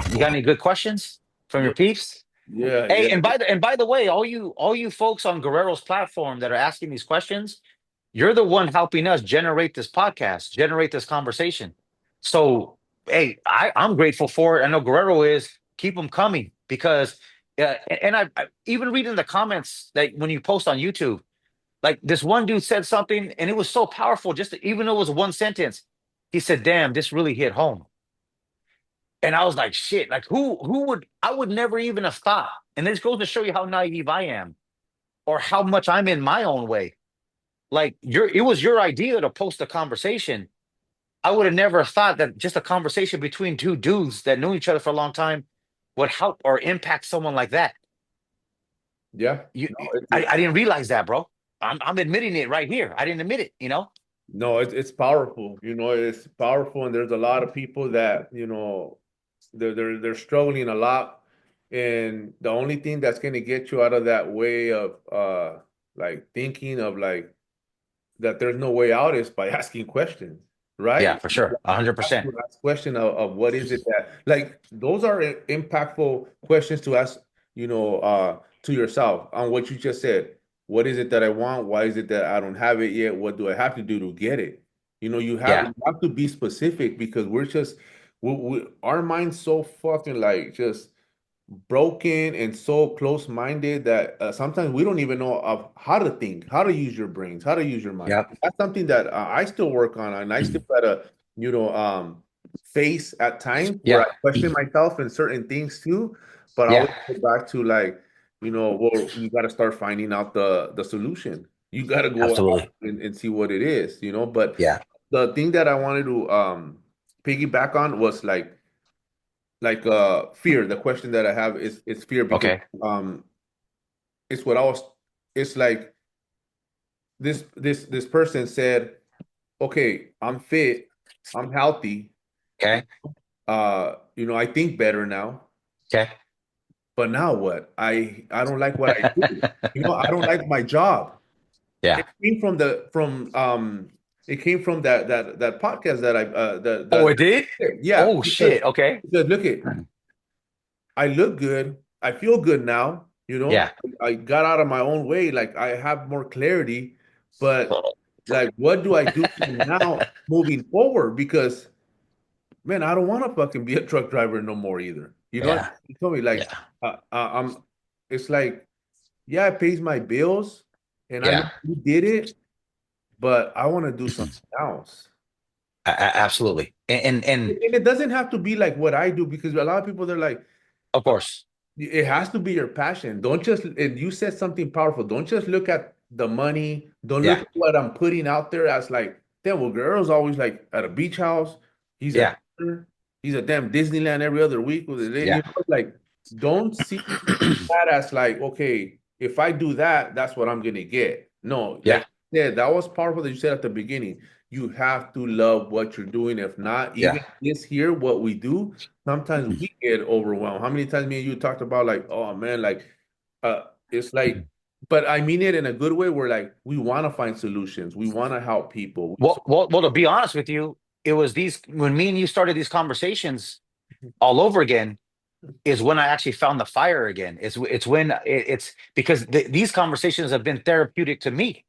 You got any good questions from your Yeah, peeps? yeah, Hey, yeah, and by the way, all you folks on Guerrero's platform that are asking these questions, you're the one helping us generate this podcast, generate this conversation. So, hey, I'm grateful for it. I know Guerrero is. Keep them coming because, and I even reading the comments like when you post on YouTube, like this one dude said something and it was so powerful. Even though it was one sentence, he said, "Damn, this really hit home." And I was like, "Shit!" Like who would I would never even have thought. And this goes to show you how naive I am, or how much I'm in my own way. Like it was your idea to post a conversation. I would have never thought that just a conversation between two dudes that knew each other for a long time would help or impact someone like that. yeah. You, No, I didn't realize that, bro. I'm admitting it right here. I didn't admit it, you know? no, it's powerful. It's powerful, and there's a lot of people that they're struggling a lot, and the only thing that's going to get you out of that way of like thinking of like that there's no way out is by asking questions, Yeah, right? for sure. You have 100%. to ask question of what is it that like those are impactful questions to ask, to yourself on what you just said. What is it that I want? Why is it that I don't have it yet? What do I have to do to get it? Yeah, You have to be specific because our mind's so fucking like just broken and so close-minded that sometimes we don't even know of how to think, how to use your brains, how to use your mind. yep. That's something that I still work on, and I still gotta, you know, um, face at times where I Yeah, question myself in certain things too. But I yeah, always go back to like, well, you got to start finding out the solution. You got to go out absolutely. and see what it is. But Yeah. the thing that I wanted to piggyback on was like fear. The question that I have is fear because Okay. um it's what I was it's like this person said, okay, I'm fit, I'm healthy, Okay. I think better now, Okay. but now what? I don't like what I do. I don't like my job. Yeah. It came from the from it came from that podcast that I Oh, it did? yeah, Oh, shit. Okay. because look it, I look good. I feel good now. Yeah. I got out of my own way. Like I have more clarity, but like, what do I do from now moving forward? Because man, I don't want to fucking be a truck driver no more either. Yeah. You told me like, Yeah. I'm. It's like, yeah, it pays my bills, and I know Yeah. you did it, but I want to do something else. Absolutely. And And it doesn't have to be like what I do because a lot of people they're like, of course. it has to be your passion. Don't just, and you said something powerful. Don't just look at the money. Don't look Yeah. at what I'm putting out there as like, damn, well, girl's always like at a beach house. He's a Yeah. dancer. He's a damn Disneyland every other week with it. Yeah. Like, don't see that as like, okay, if I do that, that's what I'm gonna get. No, Yeah. like yeah, that was powerful that you said at the beginning. You have to love what you're doing. If not, Yeah. even this here, what we do, sometimes we get overwhelmed. How many times me and you talked about like, oh man, like it's like, but I mean it in a good way where like we want to find solutions. We want to help people. Well, to be honest with you, it was these when me and you started these conversations all over again is when I actually found the fire again. It's when it's because these conversations have been therapeutic to me.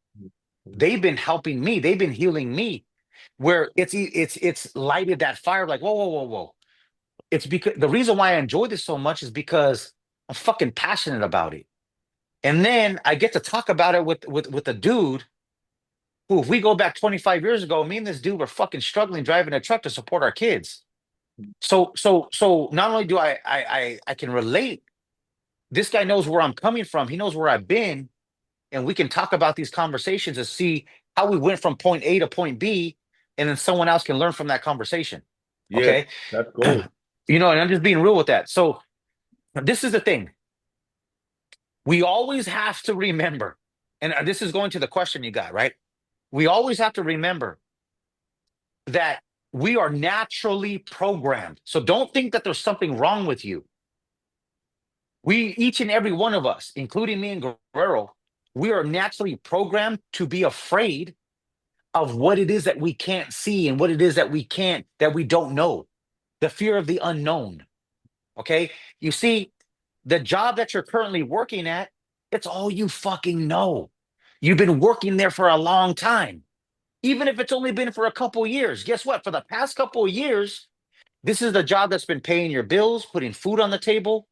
They've been helping me. They've been healing me. Where it's lighted that fire. Like whoa, whoa, whoa, whoa. It's because the reason why I enjoy this so much is because I'm fucking passionate about it. And then I get to talk about it with a dude who, if we go back 25 years ago, me and this dude were fucking struggling driving a truck to support our kids. So not only do I can relate, this guy knows where I'm coming from. He knows where I've been, and we can talk about these conversations and see how we went from point A to point B, and then someone else can learn from that conversation. Yes, Okay. that's gold. And I'm just being real with that. So this is the thing. We always have to remember, and this is going to the question you got, right? We always have to remember that we are naturally programmed. So don't think that there's something wrong with you. Each and every one of us, including me and Guerrero, we are naturally programmed to be afraid of what it is that we can't see and what it is that we don't know. The fear of the unknown. Okay. You see, the job that you're currently working at, it's all you fucking know. You've been working there for a long time. Even if it's only been for a couple years, guess what? For the past couple of years, this is the job that's been paying your bills, putting food on the table,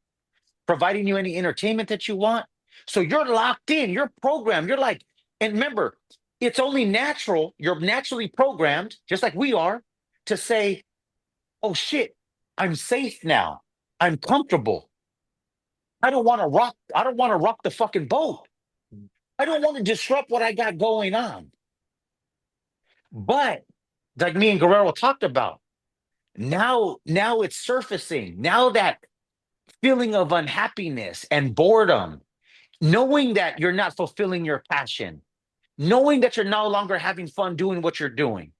providing you any entertainment that you want. So you're locked in, you're programmed. You're like, and remember, it's only natural, you're naturally programmed, just like we are, to say, oh shit, I'm safe now. I'm comfortable. I don't want to rock the fucking boat. I don't want to disrupt what I got going on. But like me and Guerrero talked about, now it's surfacing. Now that feeling of unhappiness and boredom, knowing that you're not fulfilling your passion, knowing that you're no longer having fun doing what you're doing.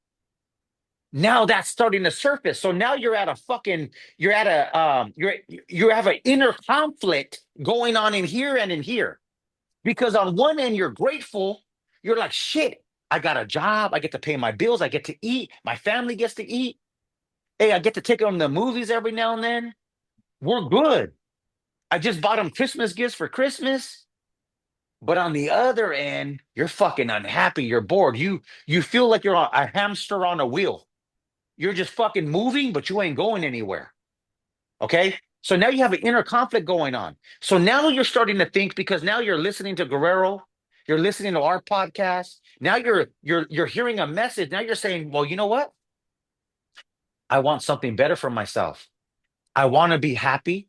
Now that's starting to surface. So now you're at a fucking, you're at a, you have an inner conflict going on in here and in here. Because on one end, you're grateful. You're like, shit, I got a job. I get to pay my bills. I get to eat. My family gets to eat. Hey, I get to take them to the movies every now and then. We're good. I just bought them Christmas gifts for Christmas. But on the other end, you're fucking unhappy. You're bored. You feel like you're a hamster on a wheel. You're just fucking moving, but you ain't going anywhere. Okay. So now you have an inner conflict going on. So now you're starting to think because now you're listening to Guerrero, you're listening to our podcast. Now you're hearing a message. Now you're saying, well, you know what? I want something better for myself. I want to be happy.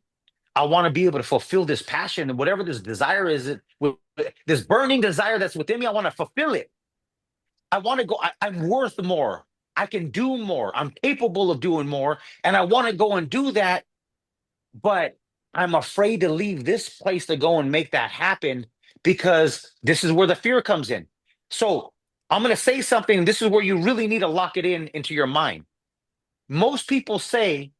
I want to be able to fulfill this passion and whatever this desire is, this burning desire that's within me. I want to fulfill it. I want to go. I'm worth more. I can do more. I'm capable of doing more. And I want to go and do that. But I'm afraid to leave this place to go and make that happen because this is where the fear comes in. So I'm going to say something. This is where you really need to lock it in into your mind. Most people say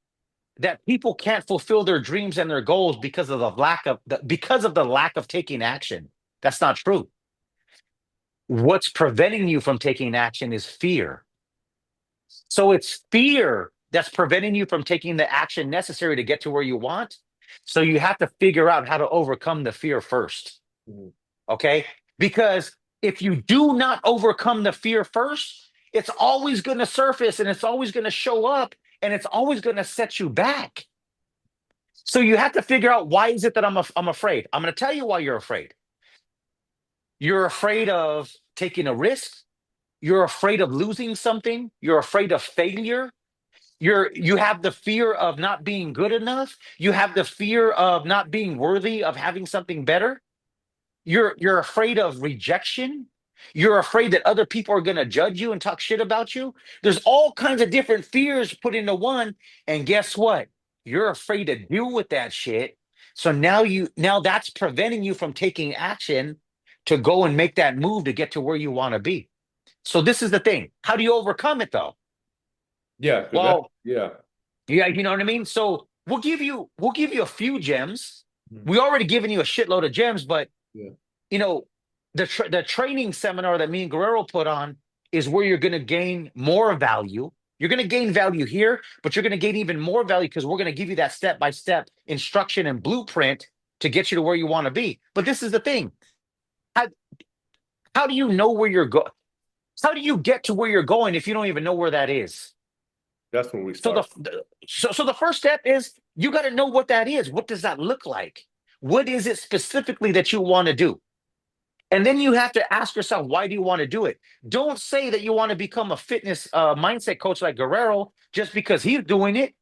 that people can't fulfill their dreams and their goals because of the lack of taking action. That's not true. What's preventing you from taking action is fear. So it's fear that's preventing you from taking the action necessary to get to where you want. So you have to figure out how to overcome the fear first. Mhm. Okay. Because if you do not overcome the fear first, it's always going to surface and it's always going to show up and it's always going to set you back. So you have to figure out why is it that I'm afraid? I'm going to tell you why you're afraid. You're afraid of taking a risk. You're afraid of losing something. You're afraid of failure. You have the fear of not being good enough. You have the fear of not being worthy of having something better. You're afraid of rejection. You're afraid that other people are going to judge you and talk shit about you. There's all kinds of different fears put into one. And guess what? You're afraid to deal with that shit. So now that's preventing you from taking action to go and make that move to get to where you want to be. So this is the thing. How do you overcome it though? Yeah, because that, Well, yeah. yeah, you know what I mean? So we'll give you a few gems. Mhm. We already given you a shitload of gems, but Yeah. you know, the training seminar that me and Guerrero put on is where you're going to gain more value. You're going to gain value here, but you're going to gain even more value because we're going to give you that step by step instruction and blueprint to get you to where you want to be. But this is the thing: how how do you know where you're going? How do you get to where you're going if you don't even know where that is? That's when we So start. the first step is you got to know what that is. What does that look like? What is it specifically that you want to do? And then you have to ask yourself, why do you want to do it? Don't say that you want to become a fitness mindset coach like Guerrero just because he's doing it.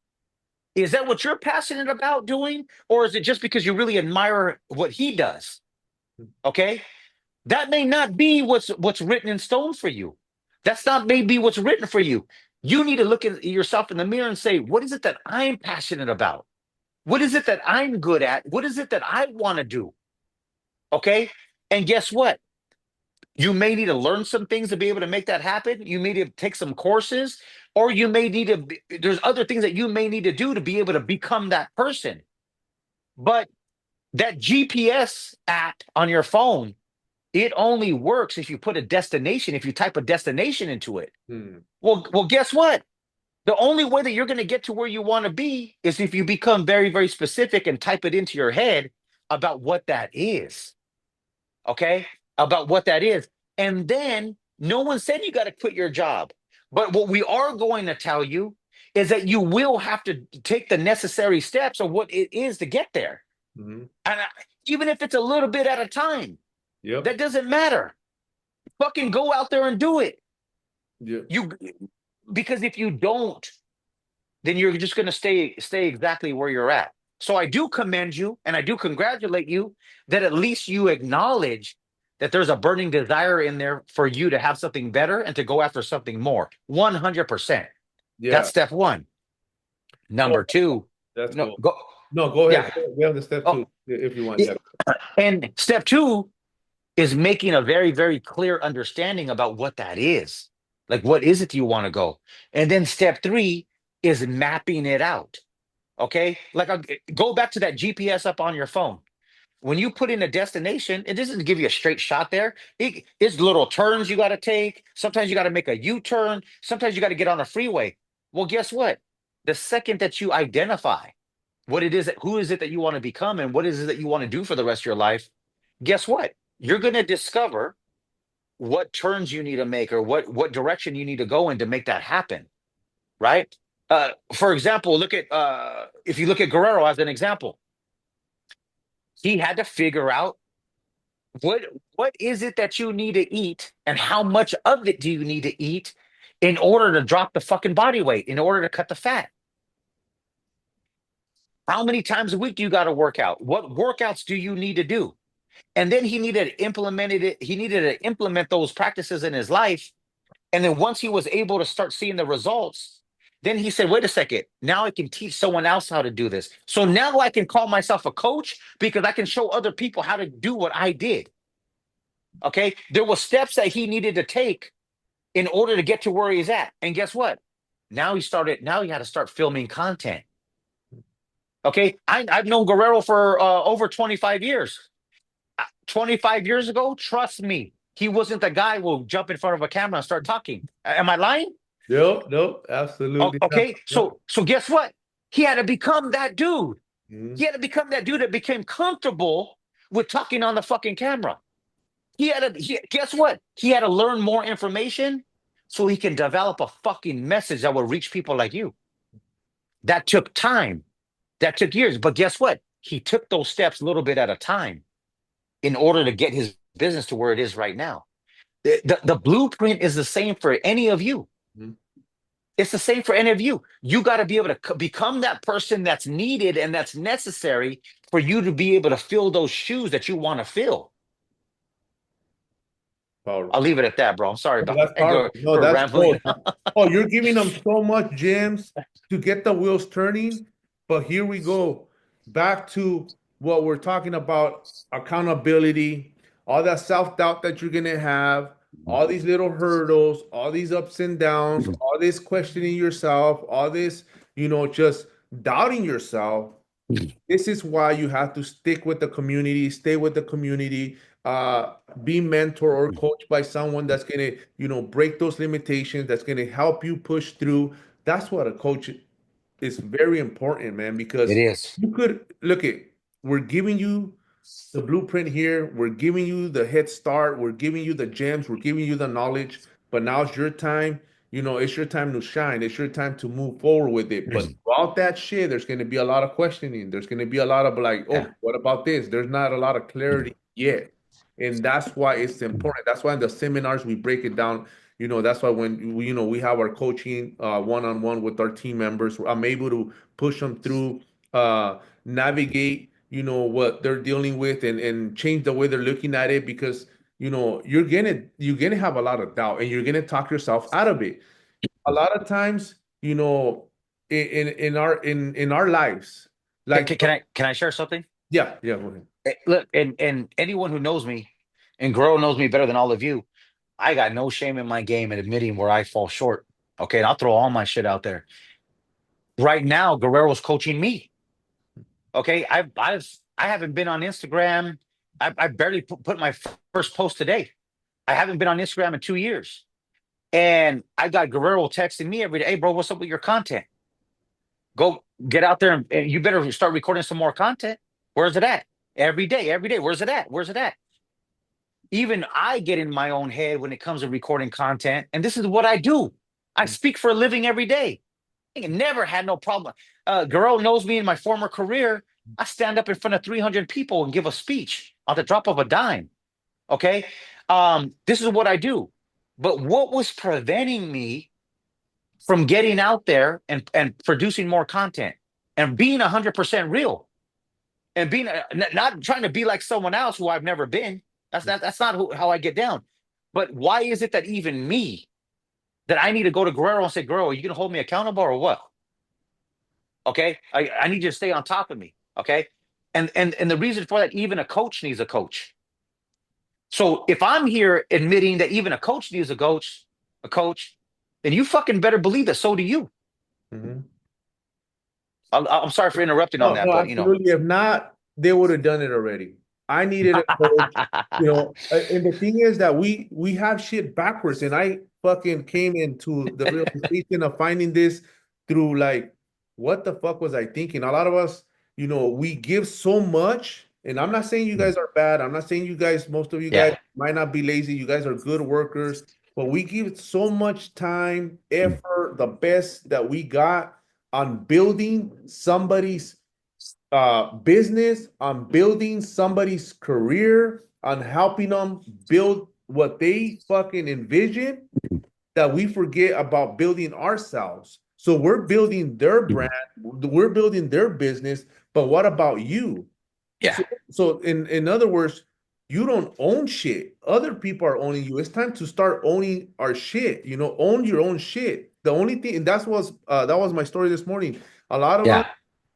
Is that what you're passionate about doing? Or is it just because you really admire what he does? Okay. That may not be what's written in stone for you. That's not maybe what's written for you. You need to look at yourself in the mirror and say, what is it that I'm passionate about? What is it that I'm good at? What is it that I want to do? Okay. And guess what? You may need to learn some things to be able to make that happen. You may need to take some courses, or you may need to, there's other things that you may need to do to be able to become that person. But that GPS app on your phone, it only works if you put a destination, if you type a destination into it. Hmm. Well, guess what? The only way that you're going to get to where you want to be is if you become very, very specific and type it into your head about what that is. Okay. About what that is. And then no one said you got to quit your job. But what we are going to tell you is that you will have to take the necessary steps of what it is to get there. Mhm. And even if it's a little bit at a time, Yep. that doesn't matter. Fucking go out there and do it. Yep. You because if you don't, then you're just going to stay exactly where you're at. So I do commend you and I do congratulate you that at least you acknowledge that there's a burning desire in there for you to have something better and to go after something more. 100%. That's Yeah. step one. Oh, Number two, that's no, cool. go, No, go yeah. ahead. We have the step Oh, two if you want. yeah. Yeah. And step two is making a very, very clear understanding about what that is. Like, what is it you want to go? And then step three is mapping it out. Okay. Like, go back to that GPS up on your phone. When you put in a destination, it doesn't give you a straight shot there. It's little turns you got to take. Sometimes you got to make a U turn. Sometimes you got to get on a freeway. Well, guess what? The second that you identify what it is, who is it that you want to become, and what is it that you want to do for the rest of your life, guess what? You're going to discover what turns you need to make or what direction you need to go in to make that happen, right? For example, look at if you look at Guerrero as an example, he had to figure out what what is it that you need to eat and how much of it do you need to eat in order to drop the fucking body weight, in order to cut the fat. How many times a week do you got to work out? What workouts do you need to do? And then he needed to implement those practices in his life. And then once he was able to start seeing the results, then he said, wait a second, now I can teach someone else how to do this. So now I can call myself a coach because I can show other people how to do what I did. Okay. There were steps that he needed to take in order to get to where he's at. And guess what? Now he had to start filming content. Okay. I've known Guerrero for over 25 years. 25 years ago, trust me, he wasn't the guy who will jump in front of a camera and start talking. Am I lying? Nope. Nope. Absolutely not. Okay, Yep. so guess what? He had to become that dude. He Mhm. had to become that dude that became comfortable with talking on the fucking camera. Guess what? He had to learn more information so he can develop a fucking message that will reach people like you. That took time. That took years. But guess what? He took those steps a little bit at a time in order to get his business to where it is right now. The blueprint is the same for any of you. Mhm. It's the same for any of you. You got to be able to become that person that's needed and that's necessary for you to be able to fill those shoes that you want to fill. I'll Powerful. leave it at that, bro. I'm sorry Oh, about that's that. powerful. No, For that's rambling. cool. Oh, you're giving them so much gems to get the wheels turning. But here we go. Back to what we're talking about, accountability, all that self-doubt that you're gonna have, all these little hurdles, all these ups and downs, all this questioning yourself, all this, just doubting yourself. This is why you have to stick with the community, stay with the community, be mentor or coached by someone that's gonna, break those limitations, that's gonna help you push through. That's what a coach is very important, man, It because is. you could look at, we're giving you the blueprint here, we're giving you the head start, we're giving you the gems, we're giving you the knowledge, but now it's your time. It's your time to shine. It's your time to move forward with it. But throughout that shit, there's going to be a lot of questioning. There's going to be a lot of like, Yeah. oh, what about this? There's not a lot of clarity yet. And that's why it's important. That's why in the seminars we break it down. That's why when we have our coaching one-on-one with our team members, I'm able to push them through, navigate, what they're dealing with and change the way they're looking at it because you're gonna have a lot of doubt and you're gonna talk yourself out of it. A lot of times, in our lives, like Can I share something? yeah, yeah, go ahead. Look, and anyone who knows me, and Grow knows me better than all of you. I got no shame in my game in admitting where I fall short. Okay, and I'll throw all my shit out there. Right now, Guerrero's coaching me. Okay, I haven't been on Instagram. I barely put my first post today. I haven't been on Instagram in 2 years. And I got Guerrero texting me every day, hey, bro, what's up with your content? Go get out there and you better start recording some more content. Where's it at? Every day, every day. Where's it at? Where's it at? Even I get in my own head when it comes to recording content. And this is what I do. I speak for a living every day. I never had no problem. Guerrero knows me in my former career. I stand up in front of 300 people and give a speech on the drop of a dime. Okay. This is what I do. But what was preventing me from getting out there and producing more content and being 100% real and being not trying to be like someone else who I've never been. That's not how I get down. But why is it that even me that I need to go to Guerrero and say, Guerrero, are you gonna hold me accountable or what? Okay, I need you to stay on top of me. Okay, and the reason for that, even a coach needs a coach. So if I'm here admitting that even a coach needs a coach, then you fucking better believe that so do you. Mhm. I'm sorry for interrupting on No, that, no, but absolutely. If not, they would have done it already. I needed a coach, and the thing is that we have shit backwards, and I fucking came into the realization of finding this through like, what the fuck was I thinking? A lot of us, we give so much, and I'm not saying you guys are bad. I'm not saying you guys, most of you guys yeah, might not be lazy. You guys are good workers, but we give so much time, effort, the best that we got on building somebody's business, on building somebody's career, on helping them build what they fucking envision, that we forget about building ourselves. So we're building their brand, we're building their business, but what about you? yeah, So in other words, you don't own shit. Other people are owning you. It's time to start owning our shit. Own your own shit. The only thing, and that was my story this morning. A lot of us,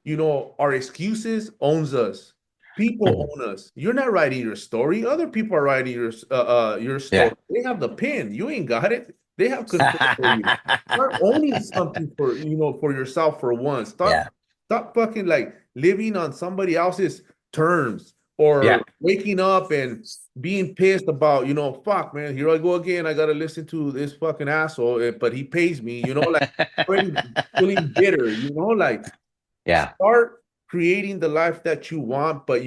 yeah, our excuses owns us. People own us. You're not writing your story. Other people are writing your yeah, story. They have the pen. You ain't got it. They have control for you. Start owning something for yourself for once. Stop yeah, stop fucking like living on somebody else's terms yeah, or waking up and being pissed about, fuck, man, here I go again. I gotta listen to this fucking asshole, but he pays me, like already feeling bitter, like yeah, start creating the life that you want. But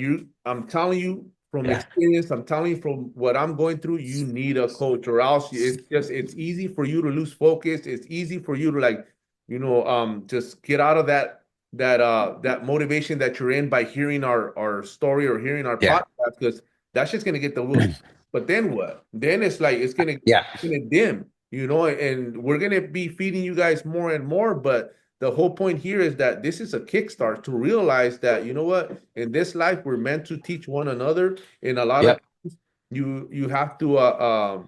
I'm telling you from yeah, experience, I'm telling you from what I'm going through, you need a coach, or else it's easy for you to lose focus. It's easy for you to like, just get out of that motivation that you're in by hearing our story or hearing our yeah, podcast, because that's just gonna get the wheels. But then what? Then it's like yeah. it's gonna dim, and we're gonna be feeding you guys more and more. But the whole point here is that this is a kickstart to realize that, what, in this life we're meant to teach one another. In a lot of Yep. times, you have to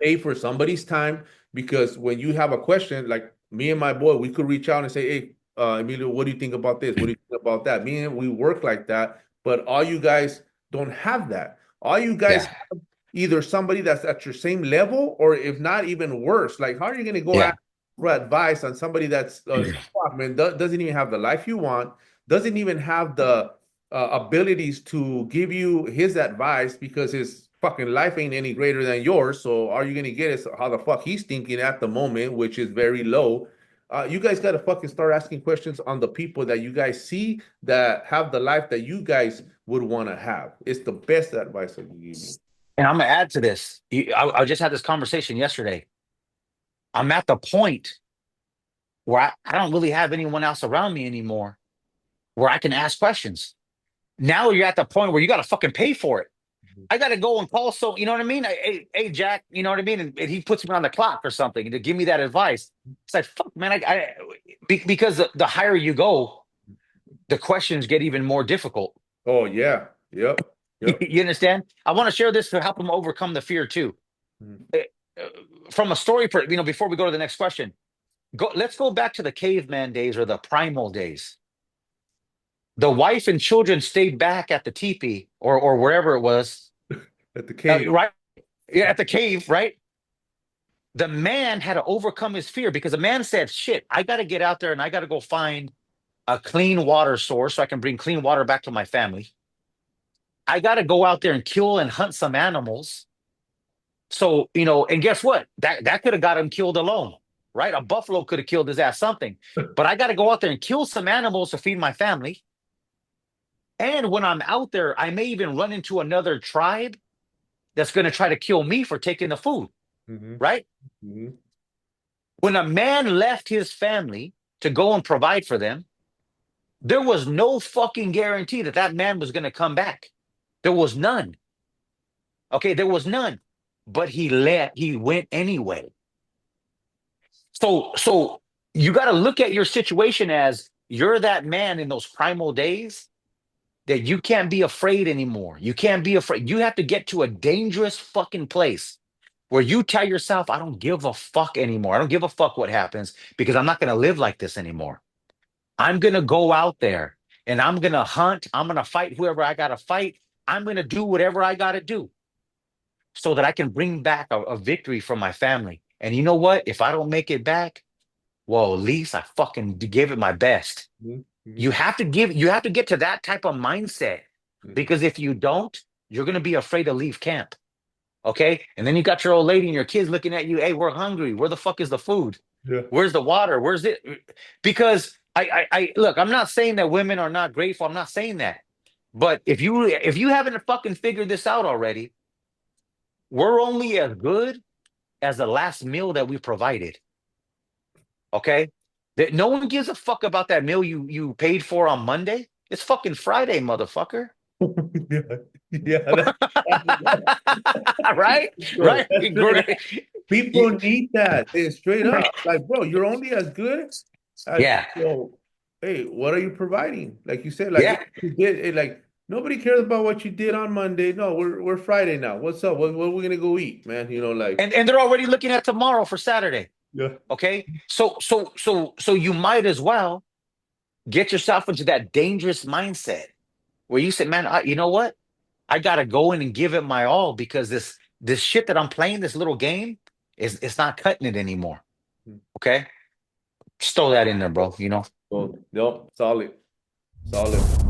pay for somebody's time, because when you have a question, like me and my boy, we could reach out and say, hey, Emilio, what do you think about this? What do you think about that? Me and we work like that, but all you guys don't have that. All you guys Yeah. have either somebody that's at your same level, or if not even worse. Like, how are you going to go Yeah. ask for advice on somebody that's fuck, man, doesn't even have the life you want, doesn't even have the abilities to give you his advice, because his fucking life ain't any greater than yours. So all you're gonna get is how the fuck he's thinking at the moment, which is very low. You guys gotta fucking start asking questions on the people that you guys see that have the life that you guys would want to have. It's the best advice I can give you. And I'm gonna add to this. I just had this conversation yesterday. I'm at the point where I don't really have anyone else around me anymore where I can ask questions. Now you're at the point where you got to fucking pay for it. I got to go and call. So, you know what I mean? Hey, Jack, you know what I mean? And he puts me on the clock or something to give me that advice. It's like, fuck, man. Because the higher you go, the questions get even more difficult. Oh yeah, yep, yep. You understand? I want to share this to help them overcome the fear too. Uh, uh, From a story, before we go to the next question, let's go back to the caveman days or the primal days. The wife and children stayed back at the teepee or wherever it was, At the cave. right? Yeah, at the cave, right? The man had to overcome his fear because the man said, shit, I got to get out there and I got to go find a clean water source so I can bring clean water back to my family. I got to go out there and kill and hunt some animals. So, and guess what? That could have got him killed alone, right? A buffalo could have killed his ass, something. But I got to go out there and kill some animals to feed my family. And when I'm out there, I may even run into another tribe that's going to try to kill me for taking the food, Hmm. right? Hmm. When a man left his family to go and provide for them, there was no fucking guarantee that that man was going to come back. There was none. Okay, there was none. But he went anyway. So you got to look at your situation as you're that man in those primal days that you can't be afraid anymore. You can't be afraid. You have to get to a dangerous fucking place where you tell yourself, I don't give a fuck anymore. I don't give a fuck what happens because I'm not going to live like this anymore. I'm going to go out there and I'm going to hunt. I'm going to fight whoever I got to fight. I'm going to do whatever I got to do so that I can bring back a victory from my family. And you know what? If I don't make it back, well, at least I fucking gave it my best. Hmm. Hmm. You have to get to that type of mindset Hmm. because if you don't, you're going to be afraid to leave camp. Okay. And then you got your old lady and your kids looking at you. Hey, we're hungry. Where the fuck is the food? Yeah. Where's the water? Where's it? Because I look, I'm not saying that women are not grateful. I'm not saying that. But if you haven't fucking figured this out already, we're only as good as the last meal that we provided. Okay. That no one gives a fuck about that meal you paid for on Monday. It's fucking Friday, motherfucker. Yeah. Yeah. Right? Bro, Right? that's straight up. Great. People You- need that. It's straight up. Like, bro, you're only as good as Yeah. so. Hey, what are you providing? Like you said, like Yeah. yeah, you did it. Like nobody cares about what you did on Monday. No, we're Friday now. What's up? What are we gonna go eat, man? Like And they're already looking at tomorrow for Saturday. yeah. Okay. So you might as well get yourself into that dangerous mindset where you say, man, you know what? I gotta go in and give it my all because this shit that I'm playing, this little game, is it's not cutting it anymore. Okay. Just throw that in there, bro. So, no, solid, solid.